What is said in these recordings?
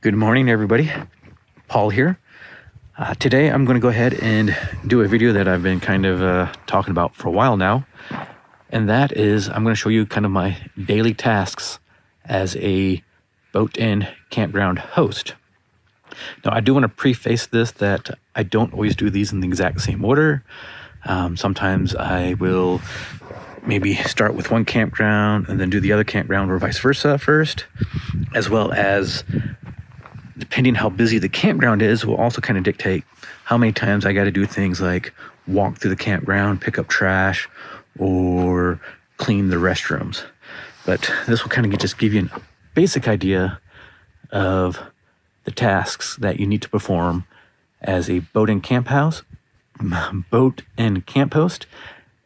Good morning, everybody. Paul here. Today I'm going to go ahead and do a video that I've been kind of talking about for a while now. And that is I'm going to show you kind of my daily tasks as a boat and campground host. Now, I do want to preface this that I don't always do these in the exact same order. Sometimes I will maybe start with one campground and then do the other campground or vice versa first, as well as depending how busy the campground is will also kind of dictate how many times I got to do things like walk through the campground, pick up trash, or clean the restrooms. But this will kind of just give you a basic idea of the tasks that you need to perform as a boat and camp host.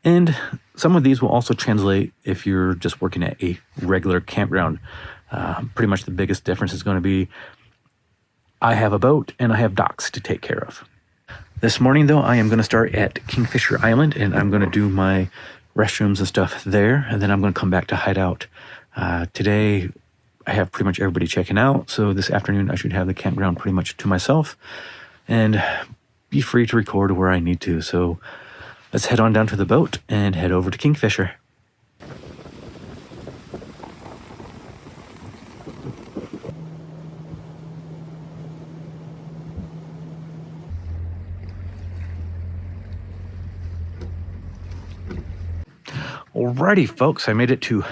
And some of these will also translate if you're just working at a regular campground. Pretty much the biggest difference is going to be I have a boat and I have docks to take care of. This morning, though, I am going to start at Kingfisher Island and I'm going to do my restrooms and stuff there. And then I'm going to come back to Hideout. Today, I have pretty much everybody checking out. So this afternoon, I should have the campground pretty much to myself and be free to record where I need to. So let's head on down to the boat and head over to Kingfisher. Alrighty, folks, I made it to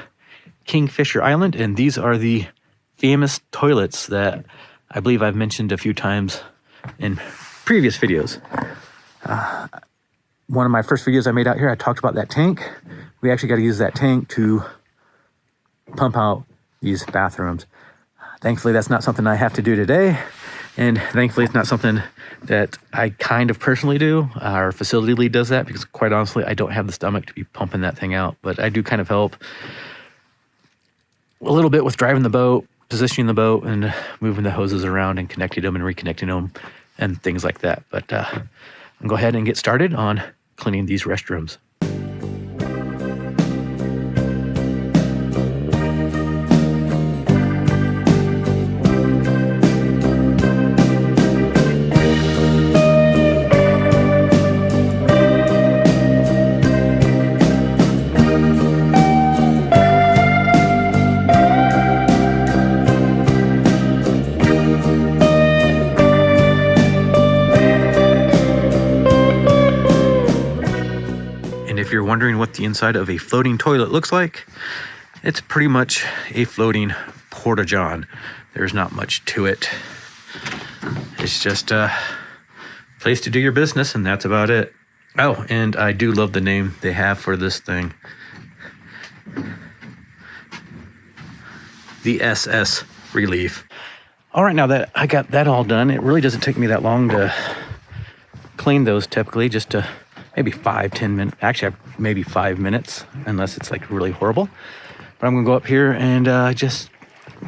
Kingfisher Island, and these are the famous toilets that I believe I've mentioned a few times in previous videos. One of my first videos I made out here, I talked about that tank. We actually got to use that tank to pump out these bathrooms. Thankfully, that's not something I have to do today, and thankfully, it's not something that I kind of personally do. Our facility lead does that because, quite honestly, I don't have the stomach to be pumping that thing out. But I do kind of help a little bit with driving the boat, positioning the boat, and moving the hoses around and connecting them and reconnecting them and things like that. But I'm going to go ahead and get started on cleaning these restrooms. If you're wondering what the inside of a floating toilet looks like, it's pretty much a floating porta-john. There's not much to it. It's just a place to do your business, and that's about it. Oh, and I do love the name they have for this thing. The SS Relief. All right, now that I got that all done, it really doesn't take me that long to clean those typically, just to maybe 5-10 minutes, actually maybe 5 minutes, unless it's like really horrible. But I'm gonna go up here and just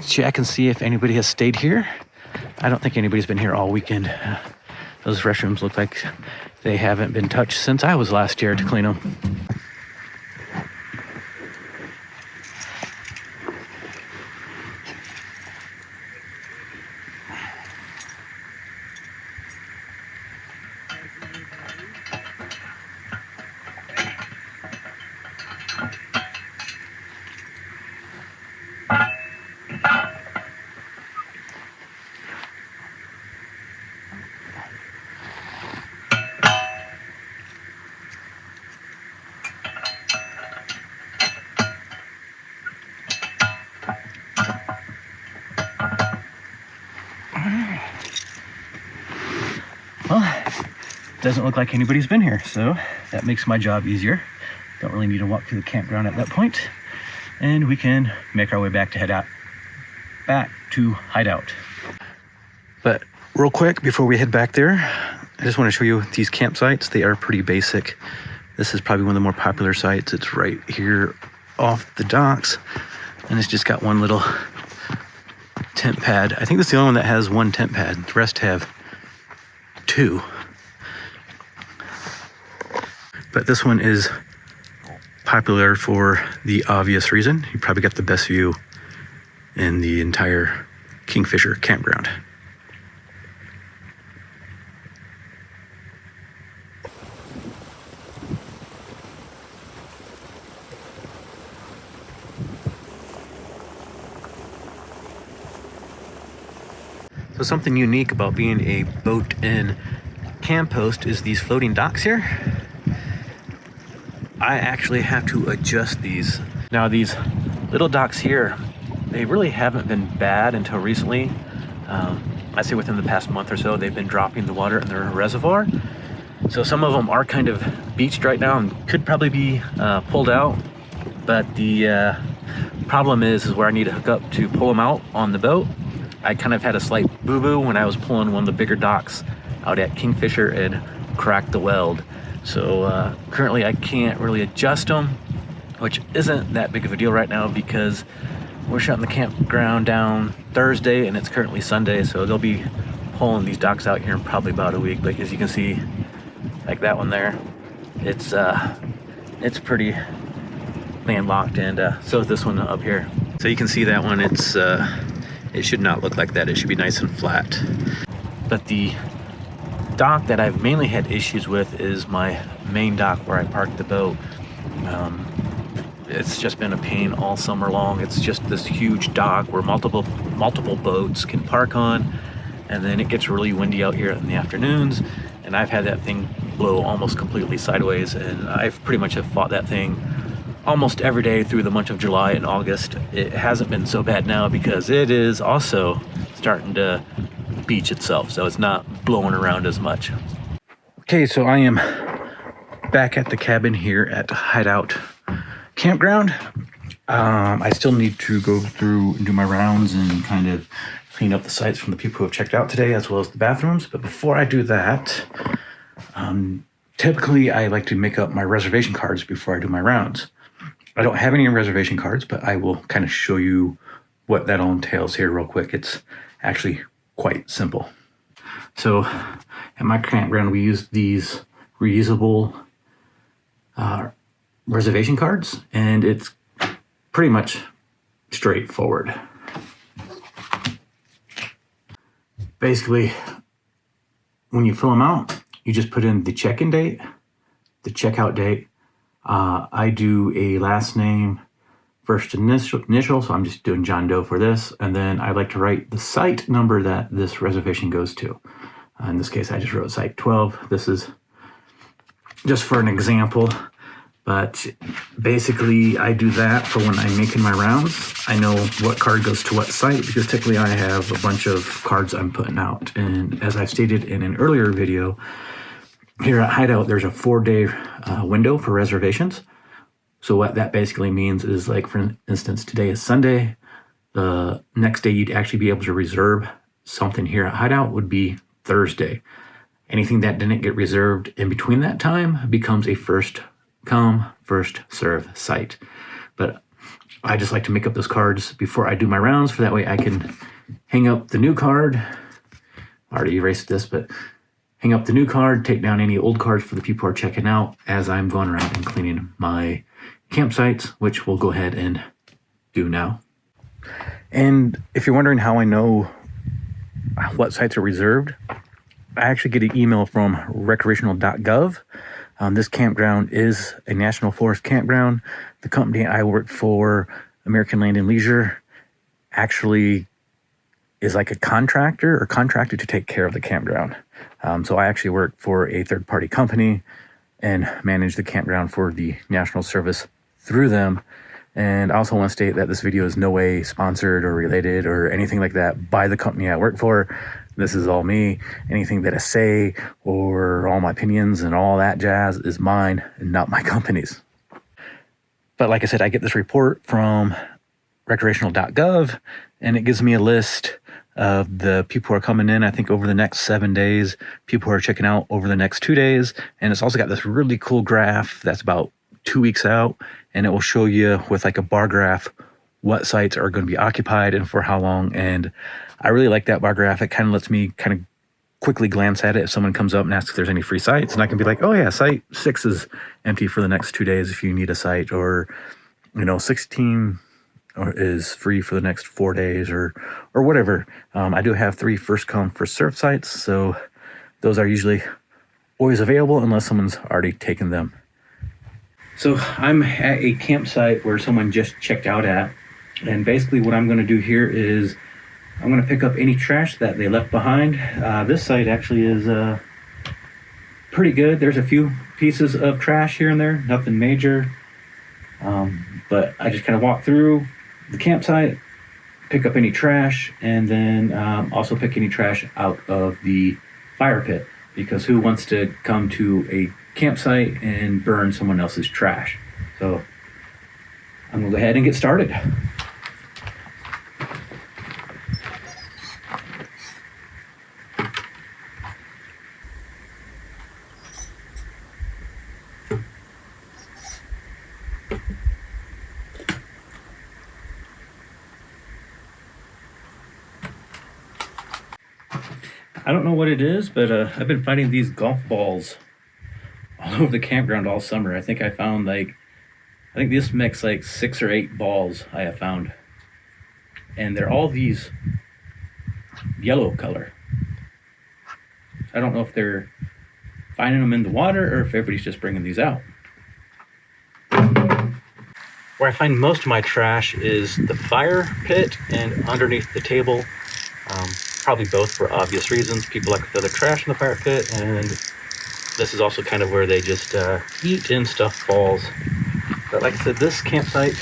check and see if anybody has stayed here. I don't think anybody's been here all weekend. Those restrooms look like they haven't been touched since I was last here to clean them. Well, doesn't look like anybody's been here, so that makes my job easier. Don't really need to walk through the campground at that point, and we can make our way back to Hideout. But real quick, before we head back there, I just want to show you these campsites. They are pretty basic. This is probably one of the more popular sites. It's right here off the docks, and it's just got one little tent pad. I think that's the only one that has one tent pad. The rest have two. But this one is popular for the obvious reason. You probably got the best view in the entire Kingfisher campground. So something unique about being a boat and camp host is these floating docks here. I actually have to adjust these. Now these little docks here, they really haven't been bad until recently. I'd say within the past month or so, they've been dropping the water in their reservoir. So some of them are kind of beached right now and could probably be pulled out. But the problem is where I need to hook up to pull them out on the boat. I kind of had a slight boo-boo when I was pulling one of the bigger docks out at Kingfisher and cracked the weld. So currently I can't really adjust them, which isn't that big of a deal right now because we're shutting the campground down Thursday and it's currently Sunday, so they'll be pulling these docks out here in probably about a week. But as you can see, like that one there, it's pretty landlocked, and so is this one up here. So you can see that one, it should not look like that. It should be nice and flat. But the dock that I've mainly had issues with is my main dock where I parked the boat. It's just been a pain all summer long. It's just this huge dock where multiple boats can park on, and then it gets really windy out here in the afternoons, and I've had that thing blow almost completely sideways, and I've pretty much have fought that thing almost every day through the month of July and August. It hasn't been so bad now because it is also starting to beach itself, so it's not blowing around as much. Okay, so I am back at the cabin here at Hideout Campground. I still need to go through and do my rounds and kind of clean up the sites from the people who have checked out today, as well as the bathrooms. But before I do that, typically I like to make up my reservation cards before I do my rounds. I don't have any reservation cards, but I will kind of show you what that all entails here real quick. It's actually quite simple. So at my campground, we use these reusable reservation cards, and it's pretty much straightforward. Basically, when you fill them out, you just put in the check-in date, the checkout date. I do a last name, first initial, so I'm just doing John Doe for this, and then I like to write the site number that this reservation goes to. In this case, I just wrote site 12. This is just for an example, but basically I do that for when I'm making my rounds. I know what card goes to what site because typically I have a bunch of cards I'm putting out, and as I've stated in an earlier video, here at Hideout, there's a 4-day window for reservations. So what that basically means is, like, for instance, today is Sunday. The next day you'd actually be able to reserve something here at Hideout would be Thursday. Anything that didn't get reserved in between that time becomes a first come, first serve site. But I just like to make up those cards before I do my rounds, for that way I can hang up the new card. I already erased this, but hang up the new card, take down any old cards for the people who are checking out as I'm going around and cleaning my campsites, which we'll go ahead and do now. And if you're wondering how I know what sites are reserved, I actually get an email from recreational.gov. This campground is a National Forest campground. The company I work for, American Land and Leisure, actually is like a contractor or contracted to take care of the campground. So I actually work for a third-party company and manage the campground for the National Service through them. And I also want to state that this video is no way sponsored or related or anything like that by the company I work for. This is all me. Anything that I say or all my opinions and all that jazz is mine and not my company's. But like I said, I get this report from recreational.gov, and it gives me a list of the people who are coming in, I think, over the next 7 days, people who are checking out over the next 2 days. And it's also got this really cool graph that's about 2 weeks out, and it will show you with like a bar graph what sites are going to be occupied and for how long. And I really like that bar graph. It kind of lets me kind of quickly glance at it if someone comes up and asks if there's any free sites, and I can be like, oh yeah, site 6 is empty for the next 2 days if you need a site, or 16 is free for the next 4 days, or whatever. I do have 3 first come first serve sites, so those are usually always available unless someone's already taken them. So I'm at a campsite where someone just checked out at, and basically what I'm going to do here is I'm going to pick up any trash that they left behind. This site actually is pretty good. There's a few pieces of trash here and there, nothing major. But I just kind of walk through the campsite, pick up any trash, and then also pick any trash out of the fire pit, because who wants to come to a campsite and burn someone else's trash? So I'm going to go ahead and get started. I don't know what it is, but I've been finding these golf balls all over the campground all summer. I think this mix like 6 or 8 balls I have found. And they're all these yellow color. I don't know if they're finding them in the water or if everybody's just bringing these out. Where I find most of my trash is the fire pit and underneath the table. Probably both for obvious reasons. People like to throw their trash in the fire pit, and this is also kind of where they just eat and stuff falls. But like I said, this campsite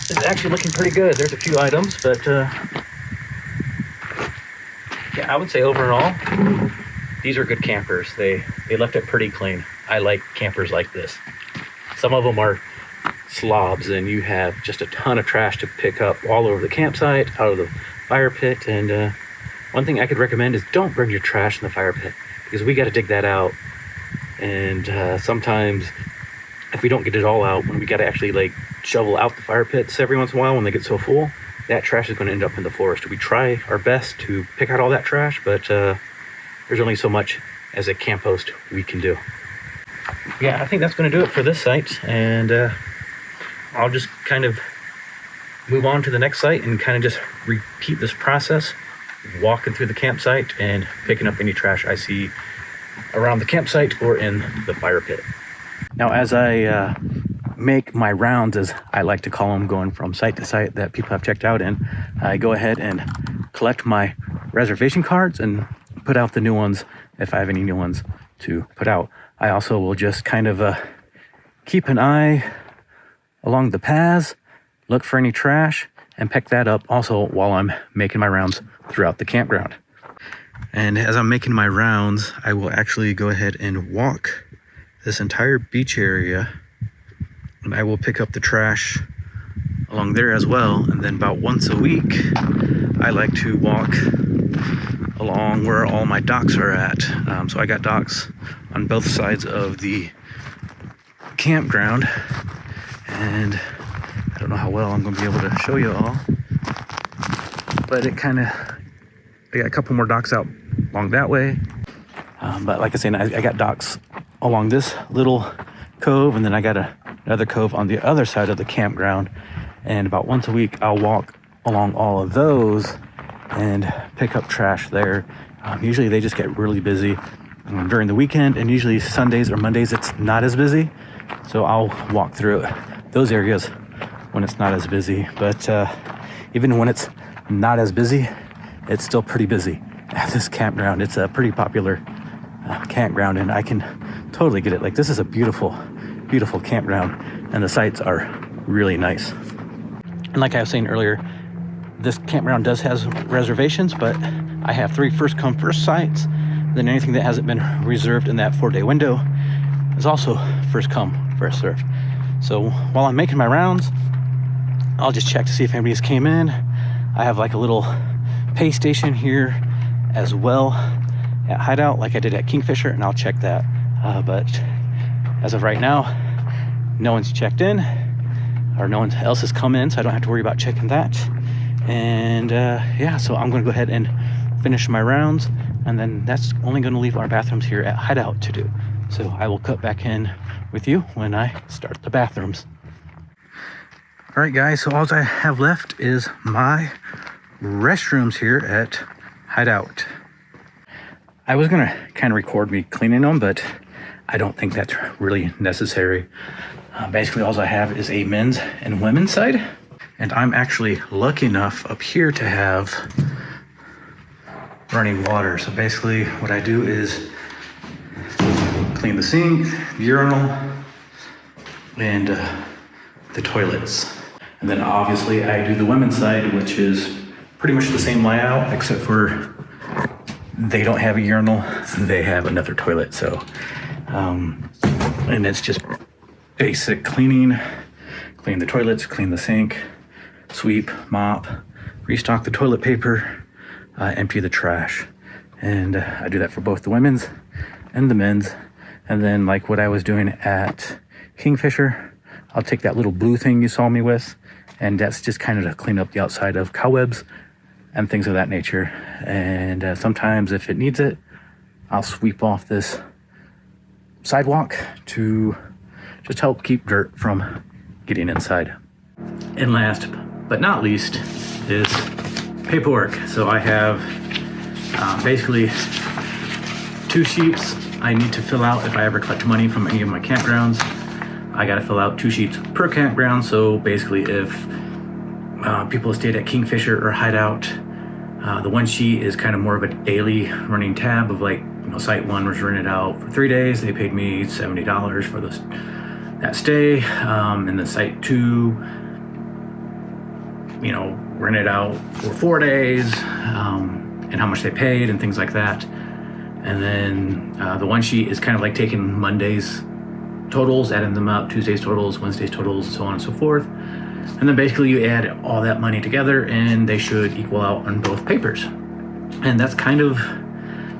is actually looking pretty good. There's a few items, but yeah, I would say overall, these are good campers. They left it pretty clean. I like campers like this. Some of them are slobs, and you have just a ton of trash to pick up all over the campsite, out of the fire pit. And one thing I could recommend is don't bring your trash in the fire pit, because we got to dig that out. And sometimes if we don't get it all out, when we got to actually like shovel out the fire pits every once in a while when they get so full, that trash is going to end up in the forest. We try our best to pick out all that trash, but there's only so much as a camp host we can do. Yeah, I think that's going to do it for this site, and I'll just kind of move on to the next site and kind of just repeat this process, walking through the campsite and picking up any trash I see around the campsite or in the fire pit. Now, as I make my rounds, as I like to call them, going from site to site that people have checked out in, I go ahead and collect my reservation cards and put out the new ones if I have any new ones to put out. I also will just kind of keep an eye along the paths, look for any trash, and pick that up also while I'm making my rounds throughout the campground. And as I'm making my rounds, I will actually go ahead and walk this entire beach area, and I will pick up the trash along there as well. And then about once a week, I like to walk along where all my docks are at. So I got docks on both sides of the campground, and I don't know how well I'm going to be able to show you all, but I got a couple more docks out along that way. But like I said, I got docks along this little cove, and then I got another cove on the other side of the campground. And about once a week, I'll walk along all of those and pick up trash there. Usually they just get really busy during the weekend, and usually Sundays or Mondays it's not as busy. So I'll walk through those areas when it's not as busy. But even when it's not as busy, it's still pretty busy at this campground. It's a pretty popular campground, and I can totally get it. Like, this is a beautiful, beautiful campground, and the sites are really nice. And like I was saying earlier, this campground does have reservations, but I have 3 first come first sites. Then anything that hasn't been reserved in that 4-day window is also first come first served. So while I'm making my rounds, I'll just check to see if anybody's came in. I have like a little pay station here as well at Hideout, like I did at Kingfisher, and I'll check that. But as of right now, no one's checked in, or no one else has come in, so I don't have to worry about checking that. And yeah, so I'm gonna go ahead and finish my rounds, and then that's only gonna leave our bathrooms here at Hideout to do. So I will cut back in with you when I start the bathrooms. All right, guys, so all I have left is my restrooms here at Hideout. I was gonna kind of record me cleaning them, but I don't think that's really necessary. Basically, all I have is a men's and women's side. And I'm actually lucky enough up here to have running water. So basically what I do is clean the sink, the urinal, and the toilets. And then obviously I do the women's side, which is pretty much the same layout, except for they don't have a urinal, they have another toilet. So, and it's just basic cleaning, clean the toilets, clean the sink, sweep, mop, restock the toilet paper, empty the trash. And I do that for both the women's and the men's. And then like what I was doing at Kingfisher, I'll take that little blue thing you saw me with, and that's just kind of to clean up the outside of cobwebs and things of that nature. And sometimes if it needs it, I'll sweep off this sidewalk to just help keep dirt from getting inside. And last but not least is paperwork. So I have basically 2 sheets I need to fill out if I ever collect money from any of my campgrounds. I got to fill out 2 sheets per campground. So basically if people stayed at Kingfisher or Hideout, the 1 sheet is kind of more of a daily running tab of like, you know, site 1 was rented out for 3 days. They paid me $70 for that stay. And then site 2, you know, rented out for 4 days, and how much they paid and things like that. And then the 1 sheet is kind of like taking Monday's totals, adding them up, Tuesday's totals, Wednesday's totals, so on and so forth. And then basically you add all that money together and they should equal out on both papers. And that's kind of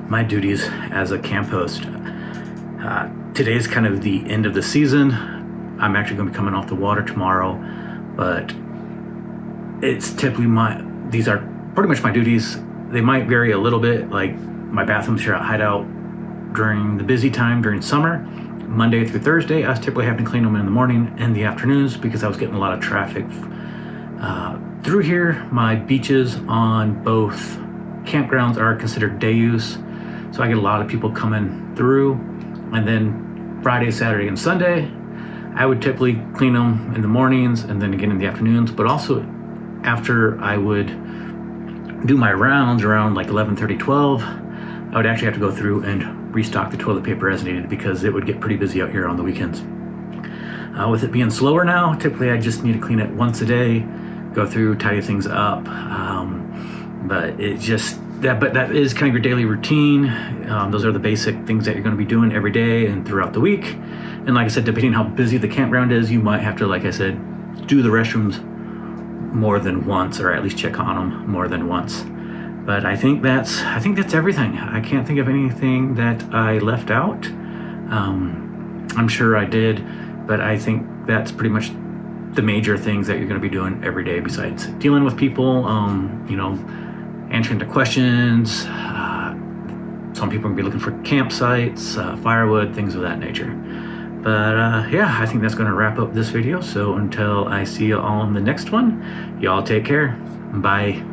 my duties as a camp host. Today is kind of the end of the season. I'm actually going to be coming off the water tomorrow, but it's typically these are pretty much my duties. They might vary a little bit, like my bathrooms here at Hideout during the busy time during summer, Monday through Thursday, I was typically having to clean them in the morning and the afternoons because I was getting a lot of traffic through here. My beaches on both campgrounds are considered day use, so I get a lot of people coming through. And then Friday, Saturday, and Sunday, I would typically clean them in the mornings and then again in the afternoons, but also after I would do my rounds around like 11:30, 12, I would actually have to go through and restock the toilet paper as needed because it would get pretty busy out here on the weekends. With it being slower now, typically I just need to clean it once a day, go through, tidy things up. But that is kind of your daily routine. Those are the basic things that you're going to be doing every day and throughout the week. And like I said, depending on how busy the campground is, you might have to, like I said, do the restrooms more than once, or at least check on them more than once. But I think that's everything. I can't think of anything that I left out. I'm sure I did, but I think that's pretty much the major things that you're going to be doing every day besides dealing with people, you know, answering the questions. Some people are going to be looking for campsites, firewood, things of that nature. But yeah, I think that's going to wrap up this video. So until I see you all in the next one, y'all take care. Bye.